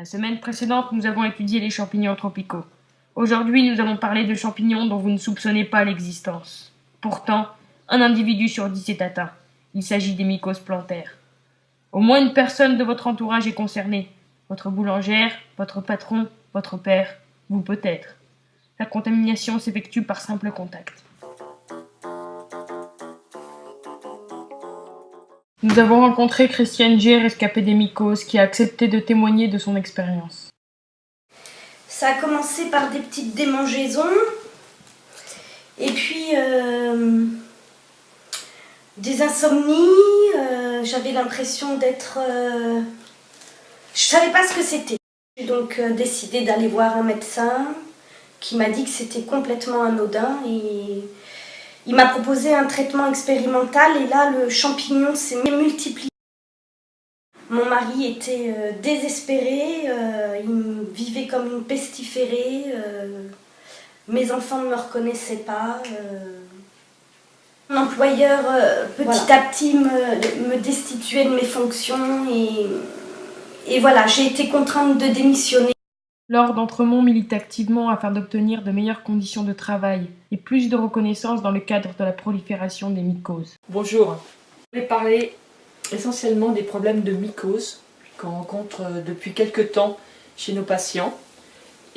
La semaine précédente, nous avons étudié les champignons tropicaux. Aujourd'hui, nous allons parler de champignons dont vous ne soupçonnez pas l'existence. Pourtant, un individu sur 10 est atteint. Il s'agit des mycoses plantaires. Au moins une personne de votre entourage est concernée. Votre boulangère, votre patron, votre père, vous peut-être. La contamination s'effectue par simple contact. Nous avons rencontré Christiane G, rescapée des mycoses, qui a accepté de témoigner de son expérience. Ça a commencé par des petites démangeaisons, et puis des insomnies. J'avais l'impression d'être... Je savais pas ce que c'était. J'ai donc décidé d'aller voir un médecin qui m'a dit que c'était complètement anodin et il m'a proposé un traitement expérimental et là le champignon s'est multiplié. Mon mari était désespéré, il vivait comme une pestiférée, mes enfants ne me reconnaissaient pas. Mon employeur petit à petit me destituait de mes fonctions et voilà, j'ai été contrainte de démissionner. Laure d'Entremont milite activement afin d'obtenir de meilleures conditions de travail et plus de reconnaissance dans le cadre de la prolifération des mycoses. Bonjour, je vais parler essentiellement des problèmes de mycoses qu'on rencontre depuis quelques temps chez nos patients.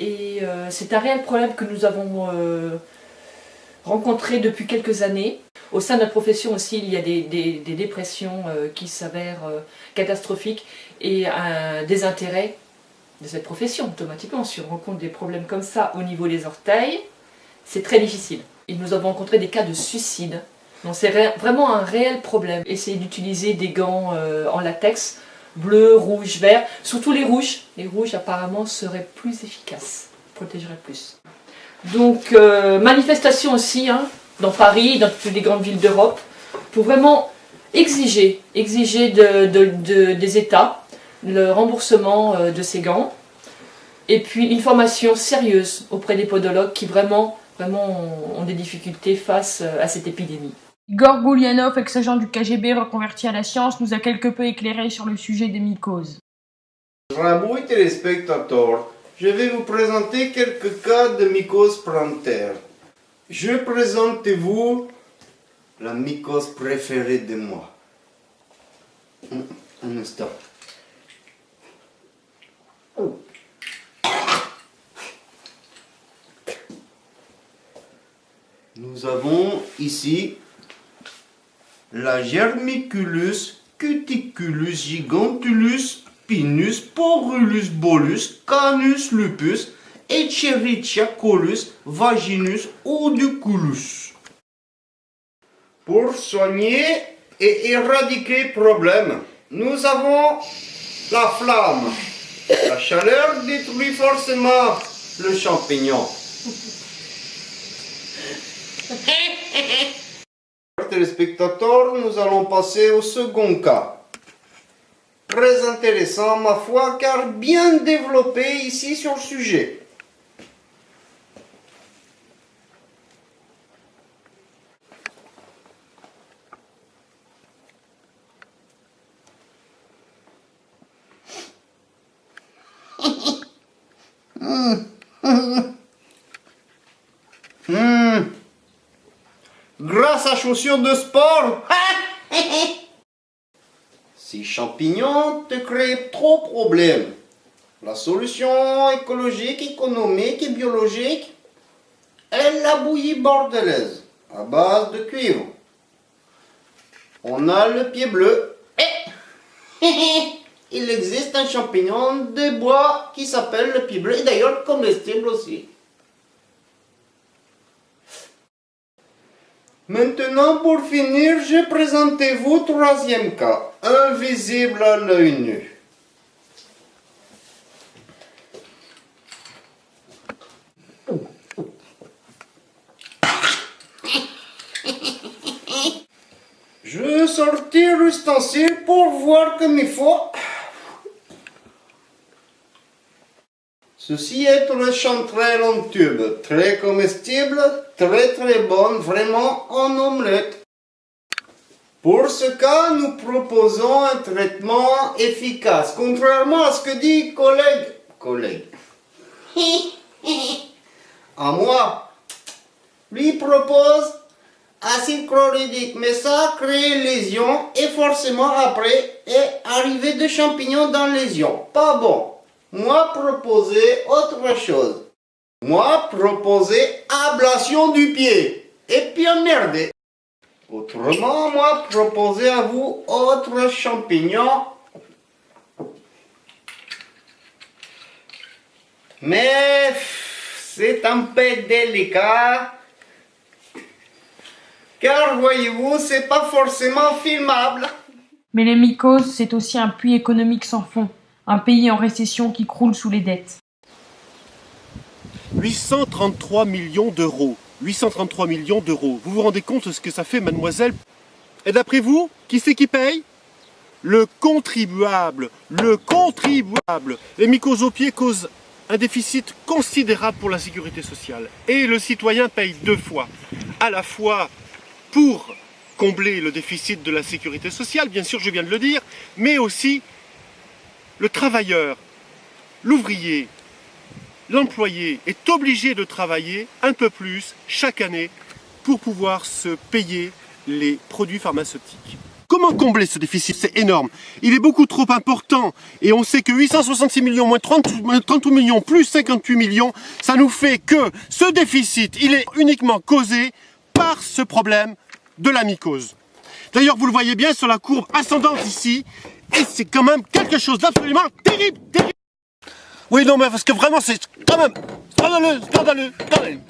Et c'est un réel problème que nous avons rencontré depuis quelques années. Au sein de la profession aussi, il y a des dépressions qui s'avèrent catastrophiques et un désintérêt de cette profession automatiquement. Si on rencontre des problèmes comme ça au niveau des orteils, c'est très difficile. Et nous avons rencontré des cas de suicide. Donc c'est vraiment un réel problème. Essayez d'utiliser des gants en latex, bleu, rouge, vert, surtout les rouges. Les rouges apparemment seraient plus efficaces, protégeraient plus. Donc manifestation aussi dans Paris, dans toutes les grandes villes d'Europe, pour vraiment exiger des États le remboursement de ces gants et puis une formation sérieuse auprès des podologues qui vraiment ont des difficultés face à cette épidémie. Igor Goulianov, ex-agent du KGB reconverti à la science, nous a quelque peu éclairé sur le sujet des mycoses. Rabouille téléspectateurs, je vais vous présenter quelques cas de mycoses plantaires. Je présente-vous la mycose préférée de moi. Un instant. Nous avons ici la Germiculus cuticulus gigantulus pinus porulus bolus canus lupus Escherichia coli vaginus oediculus. Pour soigner et éradiquer le problème, nous avons la flamme. La chaleur détruit forcément le champignon. Téléspectateurs, nous allons passer au second cas. Très intéressant, ma foi, car bien développé ici sur le sujet. Grâce à chaussures de sport. Ces champignons te créent trop de problèmes. La solution écologique, économique et biologique est la bouillie bordelaise à base de cuivre. On a le pied bleu. Il existe un champignon de bois qui s'appelle le pied bleu et d'ailleurs comestible aussi. Maintenant, pour finir, je présente-vous troisième cas, invisible à l'œil nu. Je vais sortir l'ustensile pour voir comme il faut. Ceci est une chanterelle en tube, très comestible, très bonne, vraiment en omelette. Pour ce cas, nous proposons un traitement efficace, contrairement à ce que dit collègue. À moi, lui propose acide chlorhydrique, mais ça crée lésion et forcément après est arrivée de champignons dans lésion. Pas bon. Moi proposer autre chose. Moi proposer ablation du pied. Et puis emmerder. Autrement, moi proposer à vous autre champignon. Mais c'est un peu délicat. Car voyez-vous, c'est pas forcément filmable. Mais les mycoses, c'est aussi un puits économique sans fond, un pays en récession qui croule sous les dettes. 833 millions d'euros. 833 millions d'euros. Vous vous rendez compte de ce que ça fait, mademoiselle? Et d'après vous, qui c'est qui paye? Le contribuable. Le contribuable. Les mycoses aux pieds causent un déficit considérable pour la sécurité sociale. Et le citoyen paye deux fois. À la fois pour combler le déficit de la sécurité sociale, bien sûr, je viens de le dire, mais aussi le travailleur, l'ouvrier, l'employé est obligé de travailler un peu plus chaque année pour pouvoir se payer les produits pharmaceutiques. Comment combler ce déficit? C'est énorme. Il est beaucoup trop important. Et on sait que 866 millions moins 38 millions plus 58 millions, ça nous fait que ce déficit, il est uniquement causé par ce problème de la mycose. D'ailleurs, vous le voyez bien sur la courbe ascendante ici, et c'est quand même quelque chose d'absolument terrible, terrible. Oui, non, mais parce que vraiment, c'est quand même scandaleux, scandaleux, scandaleux.